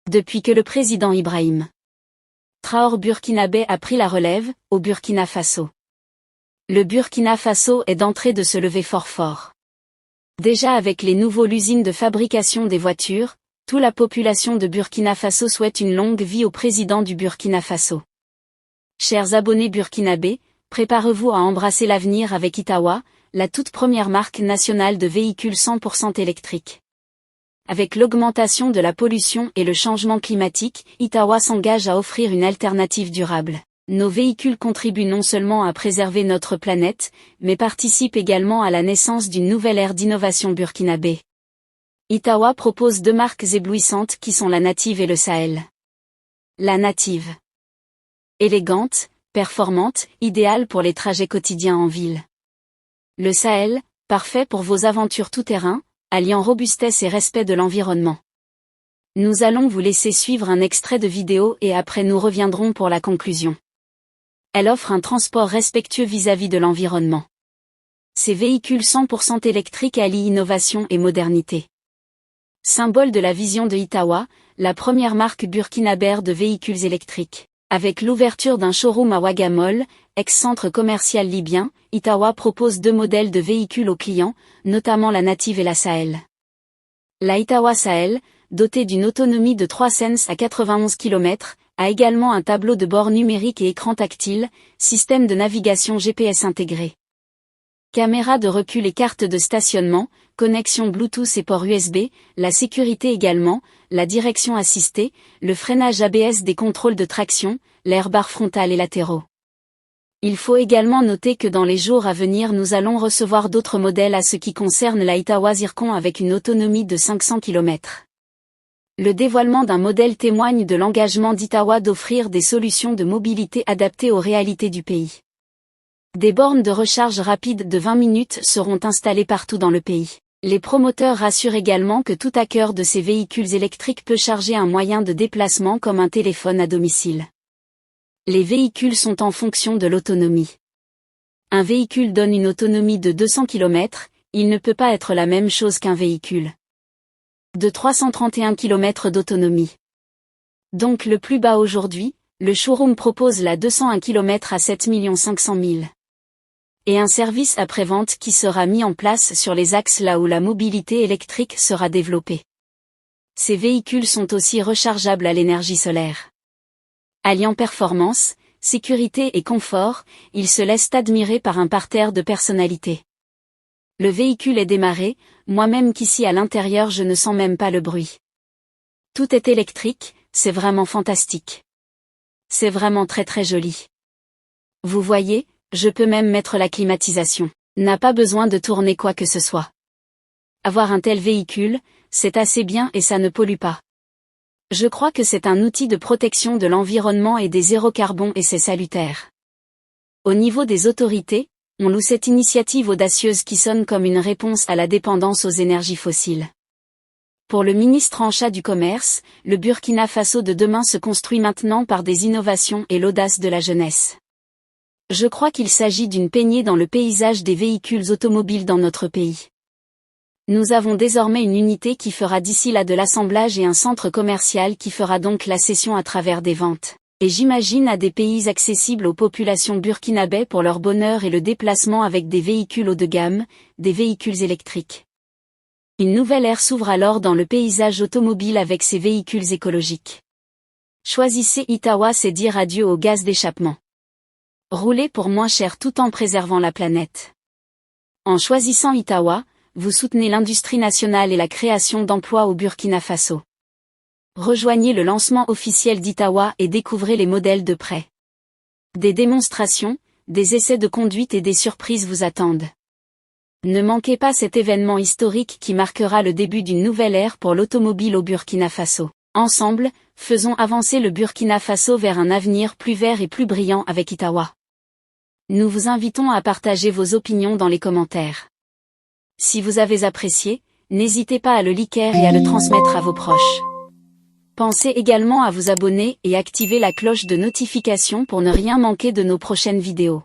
Depuis que le président Ibrahim Traoré burkinabé a pris la relève, au Burkina Faso. Le Burkina Faso est d'entrée de se lever fort. Déjà avec les nouveaux l'usine de fabrication des voitures, toute la population de Burkina Faso souhaite une longue vie au président du Burkina Faso. Chers abonnés burkinabés, préparez-vous à embrasser l'avenir avec Itawa, la toute première marque nationale de véhicules 100% électriques. Avec l'augmentation de la pollution et le changement climatique, Itawa s'engage à offrir une alternative durable. Nos véhicules contribuent non seulement à préserver notre planète, mais participent également à la naissance d'une nouvelle ère d'innovation burkinabé. Itawa propose deux marques éblouissantes qui sont la Native et le Sahel. La Native. Élégante, performante, idéale pour les trajets quotidiens en ville. Le Sahel, parfait pour vos aventures tout-terrain, alliant robustesse et respect de l'environnement. Nous allons vous laisser suivre un extrait de vidéo et après nous reviendrons pour la conclusion. Elle offre un transport respectueux vis-à-vis de l'environnement. Ces véhicules 100% électriques allient innovation et modernité. Symbole de la vision de Itawa, la première marque burkinabère de véhicules électriques. Avec l'ouverture d'un showroom à Ouagamol, ex-centre commercial libyen, Itawa propose deux modèles de véhicules aux clients, notamment la Native et la Sahel. La Itawa Sahel, dotée d'une autonomie de 3 sens à 91 km, a également un tableau de bord numérique et écran tactile, système de navigation GPS intégré. Caméra de recul et carte de stationnement, connexion Bluetooth et port USB, la sécurité également, la direction assistée, le freinage ABS des contrôles de traction, l'air-bar frontal et latéraux. Il faut également noter que dans les jours à venir nous allons recevoir d'autres modèles à ce qui concerne la Itawa Zircon avec une autonomie de 500 km. Le dévoilement d'un modèle témoigne de l'engagement d'Itawa d'offrir des solutions de mobilité adaptées aux réalités du pays. Des bornes de recharge rapide de 20 minutes seront installées partout dans le pays. Les promoteurs rassurent également que tout hacker de ces véhicules électriques peut charger un moyen de déplacement comme un téléphone à domicile. Les véhicules sont en fonction de l'autonomie. Un véhicule donne une autonomie de 200 km, il ne peut pas être la même chose qu'un véhicule de 331 km d'autonomie. Donc le plus bas aujourd'hui, le showroom propose la 201 km à 7 500 000. Et un service après-vente qui sera mis en place sur les axes là où la mobilité électrique sera développée. Ces véhicules sont aussi rechargeables à l'énergie solaire. Alliant performance, sécurité et confort, ils se laissent admirer par un parterre de personnalités. Le véhicule est démarré, moi-même qu'ici à l'intérieur je ne sens même pas le bruit. Tout est électrique, c'est vraiment fantastique. C'est vraiment très joli. Vous voyez, je peux même mettre la climatisation. N'a pas besoin de tourner quoi que ce soit. Avoir un tel véhicule, c'est assez bien et ça ne pollue pas. Je crois que c'est un outil de protection de l'environnement et des zéro carbone et c'est salutaire. Au niveau des autorités, on loue cette initiative audacieuse qui sonne comme une réponse à la dépendance aux énergies fossiles. Pour le ministre en charge du commerce, le Burkina Faso de demain se construit maintenant par des innovations et l'audace de la jeunesse. Je crois qu'il s'agit d'une peignée dans le paysage des véhicules automobiles dans notre pays. Nous avons désormais une unité qui fera d'ici là de l'assemblage et un centre commercial qui fera donc la cession à travers des ventes. Et j'imagine à des pays accessibles aux populations burkinabais pour leur bonheur et le déplacement avec des véhicules haut de gamme, des véhicules électriques. Une nouvelle ère s'ouvre alors dans le paysage automobile avec ces véhicules écologiques. Choisissez Itawa, c'est dire adieu au gaz d'échappement. Roulez pour moins cher tout en préservant la planète. En choisissant Itawa, vous soutenez l'industrie nationale et la création d'emplois au Burkina Faso. Rejoignez le lancement officiel d'Itawa et découvrez les modèles de près. Des démonstrations, des essais de conduite et des surprises vous attendent. Ne manquez pas cet événement historique qui marquera le début d'une nouvelle ère pour l'automobile au Burkina Faso. Ensemble, faisons avancer le Burkina Faso vers un avenir plus vert et plus brillant avec Itawa. Nous vous invitons à partager vos opinions dans les commentaires. Si vous avez apprécié, n'hésitez pas à le liker et à le transmettre à vos proches. Pensez également à vous abonner et activer la cloche de notification pour ne rien manquer de nos prochaines vidéos.